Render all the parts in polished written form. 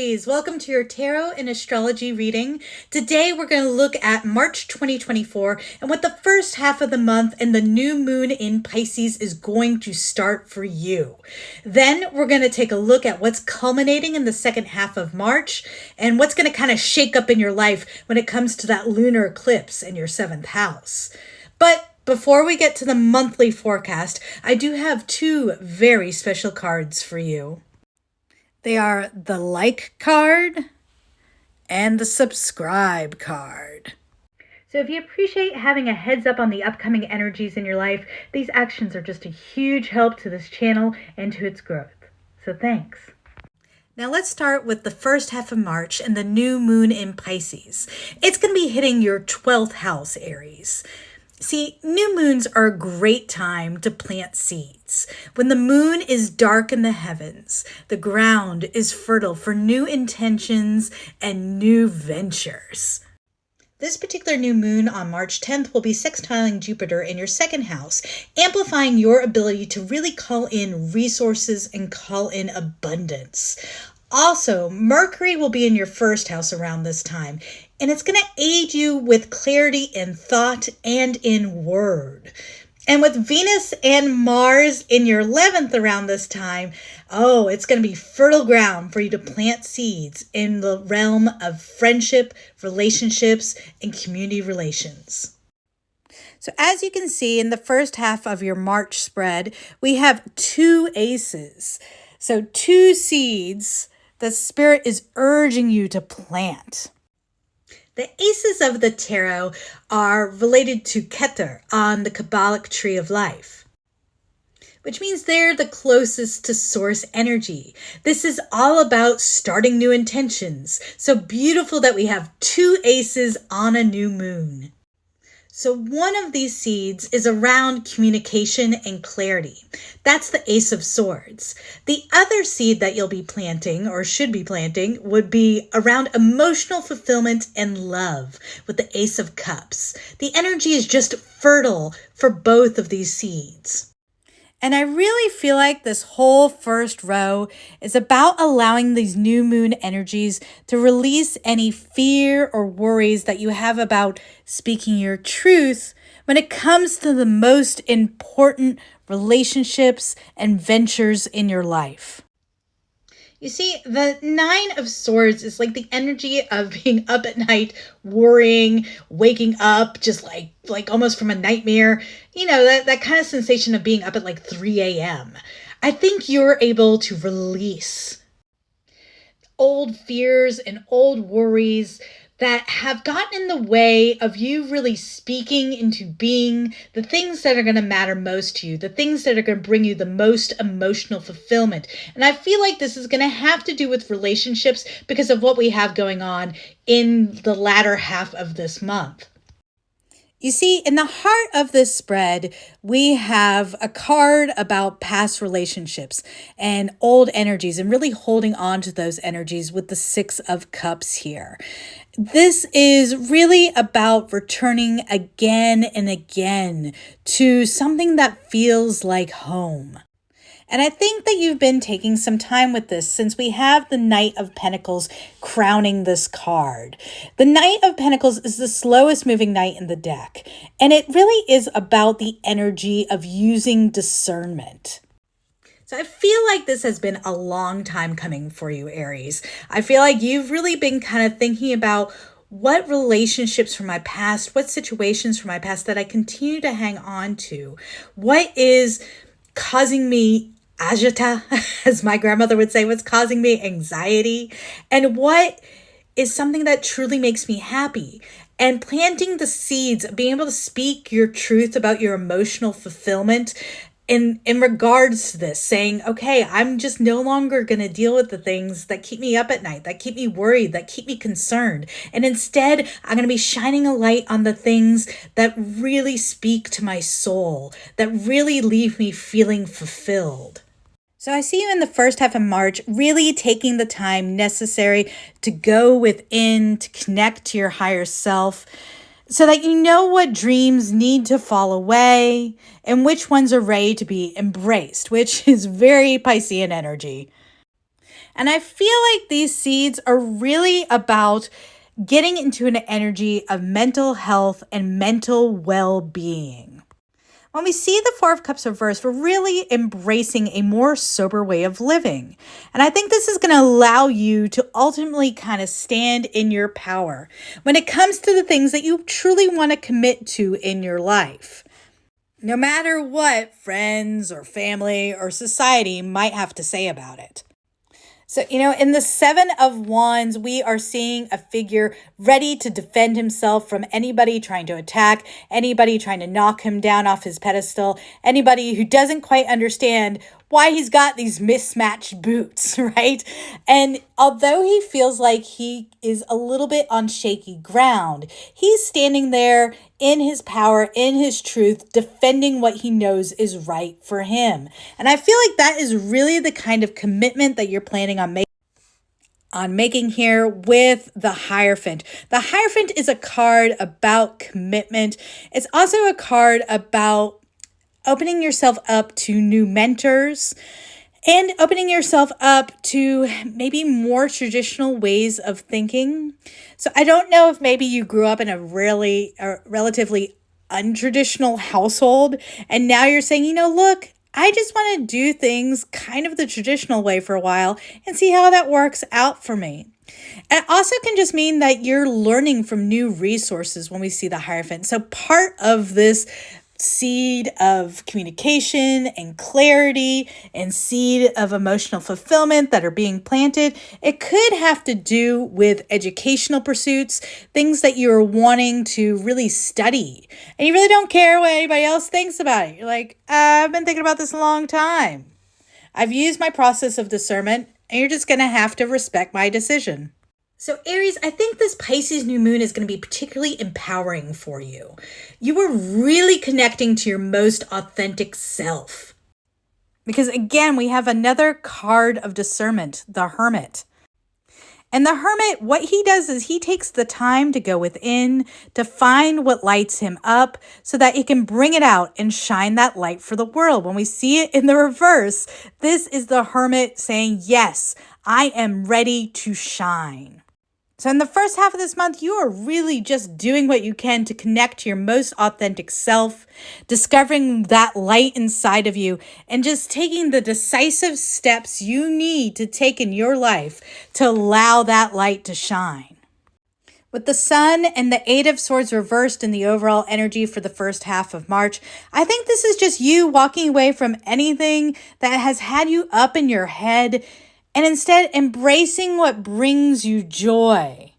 Aries, welcome to your tarot and astrology reading. Today we're going to look at March 2024 and what the first half of the month and the new moon in Pisces is going to start for you. Then we're going to take a look at what's culminating in the second half of March and what's going to kind of shake up in your life when it comes to that lunar eclipse in your 7th house. But before we get to the monthly forecast, I do have two very special cards for you. They are the like card and the subscribe card. So if you appreciate having a heads up on the upcoming energies in your life, these actions are just a huge help to this channel and to its growth. So thanks. Now let's start with the first half of March and the new moon in Pisces. It's going to be hitting your 12th house, Aries. See, new moons are a great time to plant seeds. When the moon is dark in the heavens, the ground is fertile for new intentions and new ventures. This particular new moon on March 10th will be sextiling Jupiter in your 2nd house, amplifying your ability to really call in resources and call in abundance. Also, Mercury will be in your 1st house around this time, and it's going to aid you with clarity in thought and in word. And with Venus and Mars in your 11th around this time, it's going to be fertile ground for you to plant seeds in the realm of friendship, relationships, and community relations. So as you can see in the first half of your March spread, we have 2 aces. So 2 seeds that Spirit is urging you to plant. The aces of the tarot are related to Keter on the Kabbalic tree of life, which means they're the closest to source energy. This is all about starting new intentions. So beautiful that we have 2 aces on a new moon. So one of these seeds is around communication and clarity. That's the Ace of Swords. The other seed that you'll be planting or should be planting would be around emotional fulfillment and love with the Ace of Cups. The energy is just fertile for both of these seeds. And I really feel like this whole first row is about allowing these new moon energies to release any fear or worries that you have about speaking your truth when it comes to the most important relationships and ventures in your life. You see, the 9 of Swords is like the energy of being up at night, worrying, waking up, just like almost from a nightmare. You know, that kind of sensation of being up at like 3 a.m. I think you're able to release old fears and old worries that have gotten in the way of you really speaking into being the things that are going to matter most to you, the things that are going to bring you the most emotional fulfillment. And I feel like this is going to have to do with relationships because of what we have going on in the latter half of this month. You see, in the heart of this spread, we have a card about past relationships and old energies and really holding on to those energies with the 6 of Cups here. This is really about returning again and again to something that feels like home. And I think that you've been taking some time with this since we have the Knight of Pentacles crowning this card. The Knight of Pentacles is the slowest moving knight in the deck, and it really is about the energy of using discernment. So I feel like this has been a long time coming for you, Aries. I feel like you've really been kind of thinking about what relationships from my past, what situations from my past that I continue to hang on to, what is causing me agita, as my grandmother would say, what's causing me anxiety, and what is something that truly makes me happy. And planting the seeds, being able to speak your truth about your emotional fulfillment in regards to this, saying, okay, I'm just no longer going to deal with the things that keep me up at night, that keep me worried, that keep me concerned. And instead, I'm going to be shining a light on the things that really speak to my soul, that really leave me feeling fulfilled. So I see you in the first half of March, really taking the time necessary to go within, to connect to your higher self, so that you know what dreams need to fall away and which ones are ready to be embraced, which is very Piscean energy. And I feel like these seeds are really about getting into an energy of mental health and mental well-being. When we see the Four of Cups reversed, we're really embracing a more sober way of living. And I think this is going to allow you to ultimately kind of stand in your power when it comes to the things that you truly want to commit to in your life. No matter what friends or family or society might have to say about it. So, in the Seven of Wands, we are seeing a figure ready to defend himself from anybody trying to attack, anybody trying to knock him down off his pedestal, anybody who doesn't quite understand why he's got these mismatched boots, right? And although he feels like he is a little bit on shaky ground, he's standing there in his power, in his truth, defending what he knows is right for him. And I feel like that is really the kind of commitment that you're planning on making here with the Hierophant. The Hierophant is a card about commitment. It's also a card about opening yourself up to new mentors and opening yourself up to maybe more traditional ways of thinking. So I don't know if maybe you grew up in a relatively untraditional household and now you're saying, look, I just want to do things kind of the traditional way for a while and see how that works out for me. It also can just mean that you're learning from new resources when we see the Hierophant. So part of this seed of communication and clarity and seed of emotional fulfillment that are being planted, it could have to do with educational pursuits, things that you're wanting to really study. And you really don't care what anybody else thinks about it. You're like, I've been thinking about this a long time. I've used my process of discernment, and you're just going to have to respect my decision. So Aries, I think this Pisces new moon is going to be particularly empowering for you. You are really connecting to your most authentic self. Because again, we have another card of discernment, the Hermit. And the Hermit, what he does is he takes the time to go within, to find what lights him up so that he can bring it out and shine that light for the world. When we see it in the reverse, this is the Hermit saying, yes, I am ready to shine. So in the first half of this month, you are really just doing what you can to connect to your most authentic self, discovering that light inside of you, and just taking the decisive steps you need to take in your life to allow that light to shine. With the Sun and the Eight of Swords reversed in the overall energy for the first half of March, I think this is just you walking away from anything that has had you up in your head and instead embracing what brings you joy.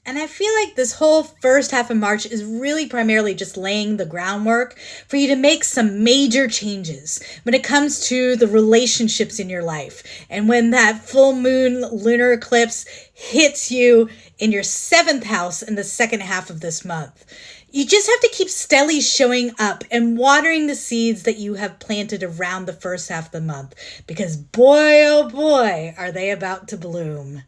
And I feel like this whole first half of March is really primarily just laying the groundwork for you to make some major changes when it comes to the relationships in your life. And when that full moon lunar eclipse hits you in your 7th house in the second half of this month, you just have to keep steadily showing up and watering the seeds that you have planted around the first half of the month, because boy, oh boy, are they about to bloom.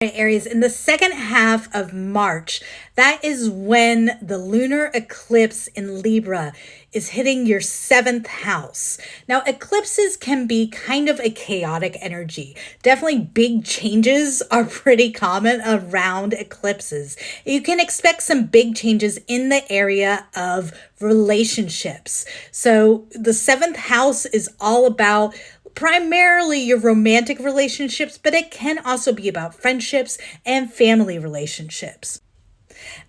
Aries, in the second half of March, that is when the lunar eclipse in Libra is hitting your 7th house. Now, eclipses can be kind of a chaotic energy. Definitely big changes are pretty common around eclipses. You can expect some big changes in the area of relationships. So the 7th house is all about primarily your romantic relationships, but it can also be about friendships and family relationships.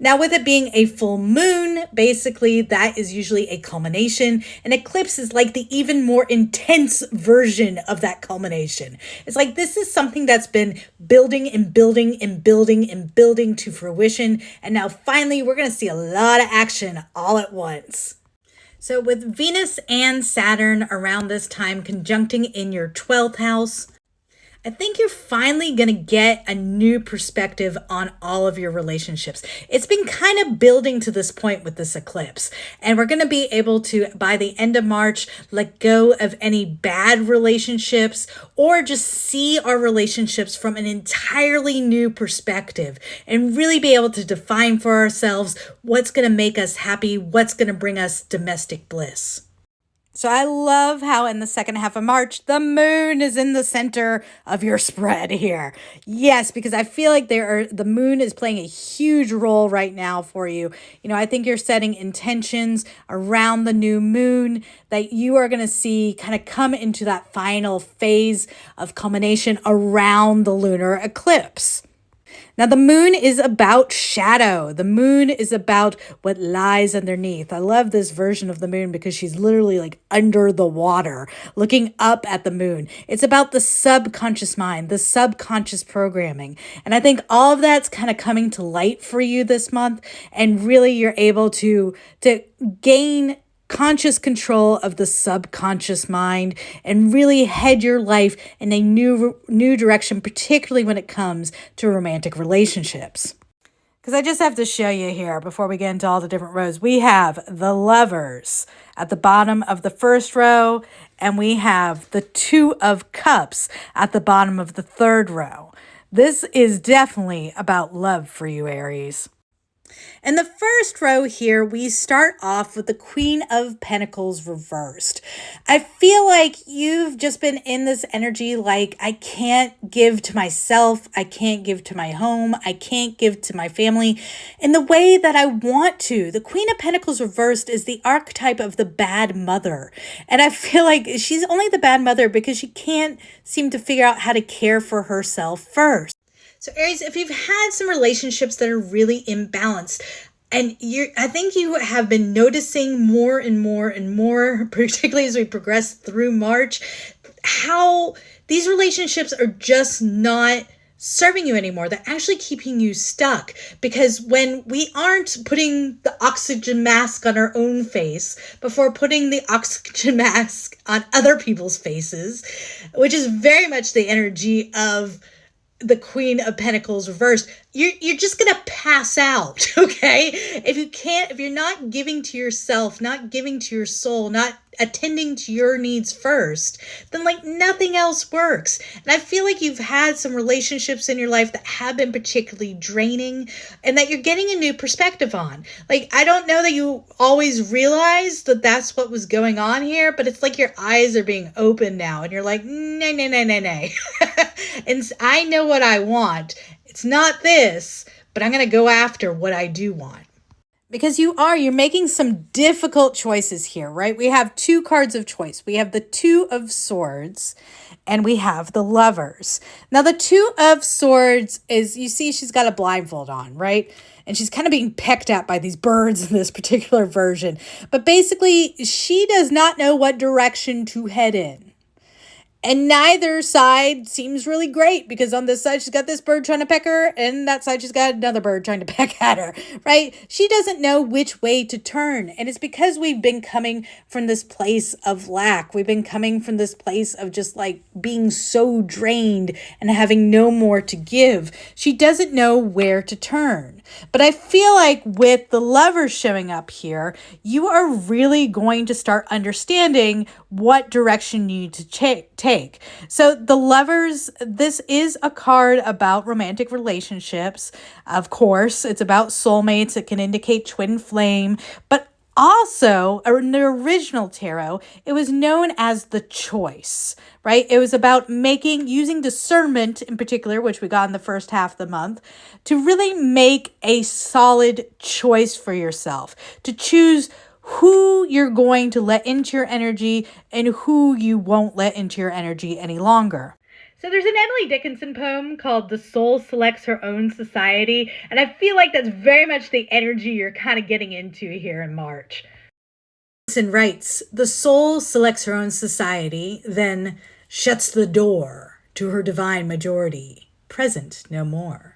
Now, with it being a full moon, basically that is usually a culmination. An eclipse is like the even more intense version of that culmination. It's like this is something that's been building and building and building and building to fruition. And now finally, we're going to see a lot of action all at once. So with Venus and Saturn around this time conjuncting in your 12th house, I think you're finally going to get a new perspective on all of your relationships. It's been kind of building to this point with this eclipse, and we're going to be able to, by the end of March, let go of any bad relationships or just see our relationships from an entirely new perspective and really be able to define for ourselves what's going to make us happy, what's going to bring us domestic bliss. So I love how in the second half of March, the moon is in the center of your spread here. Yes, because I feel like the moon is playing a huge role right now for you. I think you're setting intentions around the new moon that you are going to see kind of come into that final phase of culmination around the lunar eclipse. Now, the moon is about shadow. The moon is about what lies underneath. I love this version of the moon because she's literally like under the water, looking up at the moon. It's about the subconscious mind, the subconscious programming. And I think all of that's kind of coming to light for you this month. And really, you're able to gain conscious control of the subconscious mind and really head your life in a new direction, particularly when it comes to romantic relationships. Because I just have to show you here before we get into all the different rows. We have the Lovers at the bottom of the first row, and we have the Two of Cups at the bottom of the third row. This is definitely about love for you, Aries. In the first row here, we start off with the Queen of Pentacles reversed. I feel like you've just been in this energy like, I can't give to myself, I can't give to my home, I can't give to my family in the way that I want to. The Queen of Pentacles reversed is the archetype of the bad mother. And I feel like she's only the bad mother because she can't seem to figure out how to care for herself first. So Aries, if you've had some relationships that are really imbalanced, and I think you have been noticing more and more and more, particularly as we progress through March, how these relationships are just not serving you anymore. They're actually keeping you stuck, because when we aren't putting the oxygen mask on our own face before putting the oxygen mask on other people's faces, which is very much the energy of the Queen of Pentacles reversed, you're just gonna pass out, okay? If you're not giving to yourself, not giving to your soul, not attending to your needs first, then like nothing else works. And I feel like you've had some relationships in your life that have been particularly draining and that you're getting a new perspective on. Like, I don't know that you always realized that that's what was going on here, but it's like your eyes are being opened now and you're like, nay, nay, nay, nay, nay. And I know what I want. It's not this, but I'm going to go after what I do want. Because you're making some difficult choices here, right? We have two cards of choice. We have the Two of Swords and we have the Lovers. Now, the Two of Swords is, you see, she's got a blindfold on, right? And she's kind of being pecked at by these birds in this particular version. But basically, she does not know what direction to head in. And neither side seems really great, because on this side, she's got this bird trying to peck her, and that side, she's got another bird trying to peck at her, right? She doesn't know which way to turn. And it's because we've been coming from this place of lack. We've been coming from this place of just like being so drained and having no more to give. She doesn't know where to turn. But I feel like with the Lovers showing up here, you are really going to start understanding what direction you need to take. So the Lovers, this is a card about romantic relationships. Of course, it's about soulmates. It can indicate twin flame, but also, in the original tarot, it was known as the choice, right? It was about using discernment in particular, which we got in the first half of the month, to really make a solid choice for yourself, to choose who you're going to let into your energy and who you won't let into your energy any longer. So there's an Emily Dickinson poem called The Soul Selects Her Own Society, and I feel like that's very much the energy you're kind of getting into here in March. Dickinson writes, the soul selects her own society, then shuts the door to her divine majority, present no more.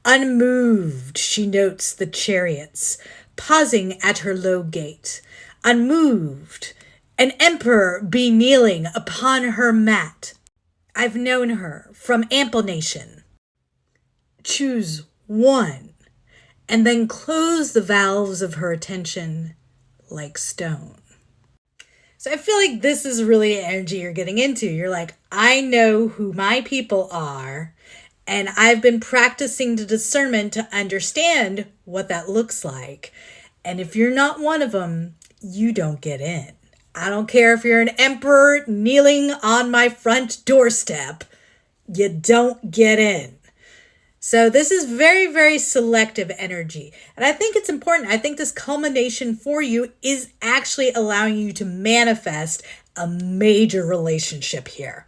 Unmoved, she notes the chariots, pausing at her low gate. Unmoved, an emperor be kneeling upon her mat. I've known her from ample nation. Choose one, and then close the valves of her attention like stone. So I feel like this is really energy you're getting into. You're like, I know who my people are, and I've been practicing the discernment to understand what that looks like. And if you're not one of them, you don't get in. I don't care if you're an emperor kneeling on my front doorstep, you don't get in. So this is very, very selective energy. And I think it's important. I think this culmination for you is actually allowing you to manifest a major relationship here.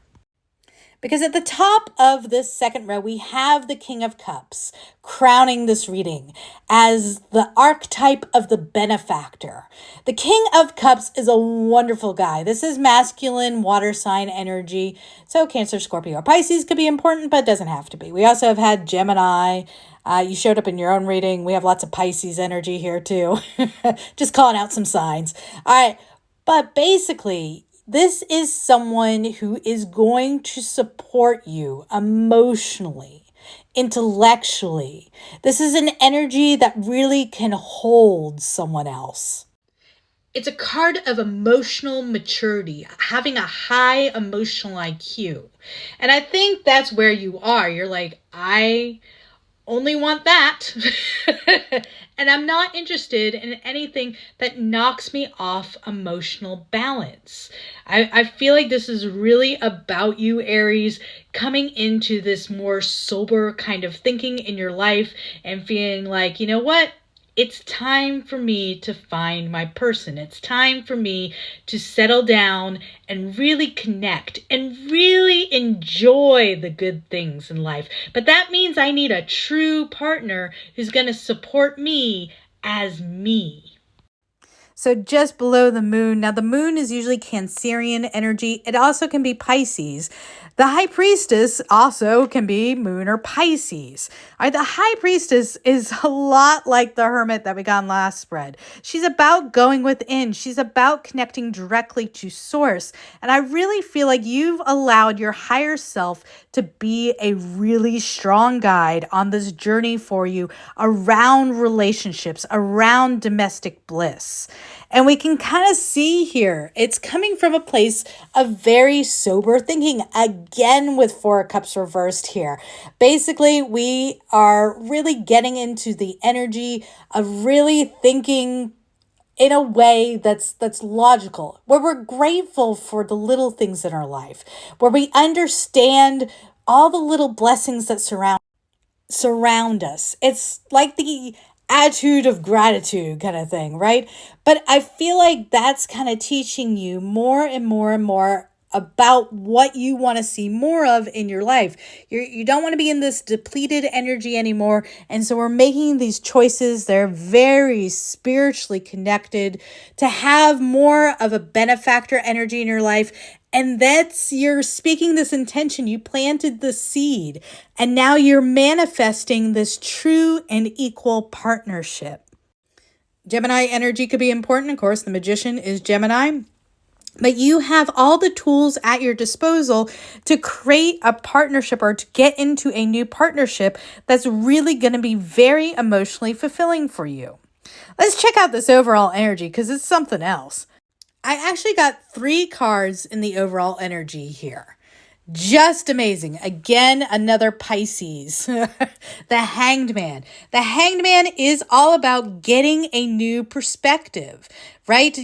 Because at the top of this second row, we have the King of Cups crowning this reading as the archetype of the benefactor. The King of Cups is a wonderful guy. This is masculine water sign energy. So Cancer, Scorpio, or Pisces could be important, but it doesn't have to be. We also have had Gemini. You showed up in your own reading. We have lots of Pisces energy here too. Just calling out some signs. All right. But basically, this is someone who is going to support you emotionally, intellectually. This is an energy that really can hold someone else. It's a card of emotional maturity, having a high emotional IQ. And I think that's where you are. You're like, I only want that. And I'm not interested in anything that knocks me off emotional balance. I feel like this is really about you, Aries, coming into this more sober kind of thinking in your life and feeling like, you know what? It's time for me to find my person. It's time for me to settle down and really connect and really enjoy the good things in life. But that means I need a true partner who's going to support me as me. So just below the moon, now the moon is usually Cancerian energy. It also can be Pisces. The High Priestess also can be Moon or Pisces. All right, the High Priestess is a lot like the Hermit that we got in last spread. She's about going within. She's about connecting directly to Source. And I really feel like you've allowed your higher self to be a really strong guide on this journey for you around relationships, around domestic bliss. And we can kind of see here, it's coming from a place of very sober thinking, again with Four of Cups reversed here. Basically, we are really getting into the energy of really thinking in a way that's logical, where we're grateful for the little things in our life, where we understand all the little blessings that surround us. It's like the attitude of gratitude kind of thing, right? But I feel like that's kind of teaching you more and more and more about what you want to see more of in your life. You don't want to be in this depleted energy anymore. And so we're making these choices. They're very spiritually connected to have more of a benefactor energy in your life. And you're speaking this intention. You planted the seed and now you're manifesting this true and equal partnership. Gemini energy could be important. Of course, the Magician is Gemini. But you have all the tools at your disposal to create a partnership or to get into a new partnership that's really going to be very emotionally fulfilling for you. Let's check out this overall energy because it's something else. I actually got 3 cards in the overall energy here. Just amazing. Again, another Pisces. The Hanged Man. The Hanged Man is all about getting a new perspective, right?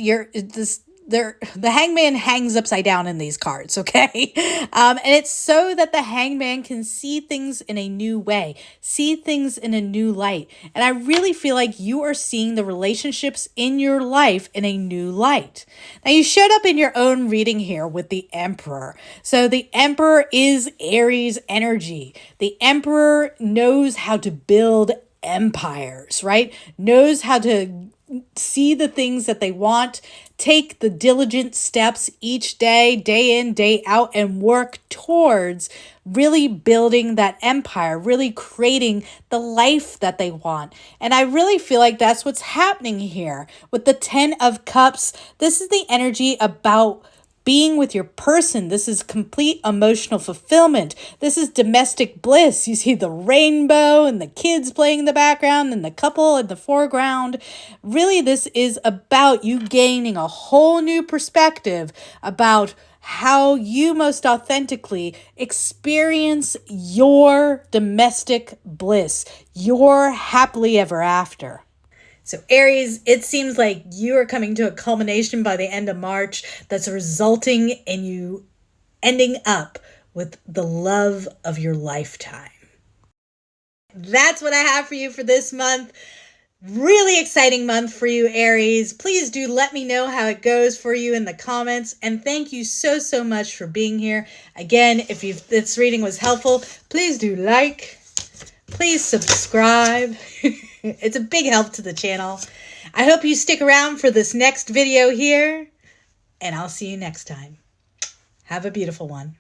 The hangman hangs upside down in these cards, okay? And it's so that the hangman can see things in a new way, see things in a new light. And I really feel like you are seeing the relationships in your life in a new light. Now, you showed up in your own reading here with the Emperor. So the Emperor is Aries energy. The Emperor knows how to build empires, right? Knows how to see the things that they want, take the diligent steps each day, day in, day out, and work towards really building that empire, really creating the life that they want. And I really feel like that's what's happening here with the 10 of Cups. This is the energy about being with your person. This is complete emotional fulfillment. This is domestic bliss. You see the rainbow and the kids playing in the background and the couple in the foreground. Really, this is about you gaining a whole new perspective about how you most authentically experience your domestic bliss, your happily ever after. So Aries, it seems like you are coming to a culmination by the end of March that's resulting in you ending up with the love of your lifetime. That's what I have for you for this month. Really exciting month for you, Aries. Please do let me know how it goes for you in the comments. And thank you so much for being here. Again, if this reading was helpful, please do like. Please subscribe. It's a big help to the channel. I hope you stick around for this next video here. And I'll see you next time. Have a beautiful one.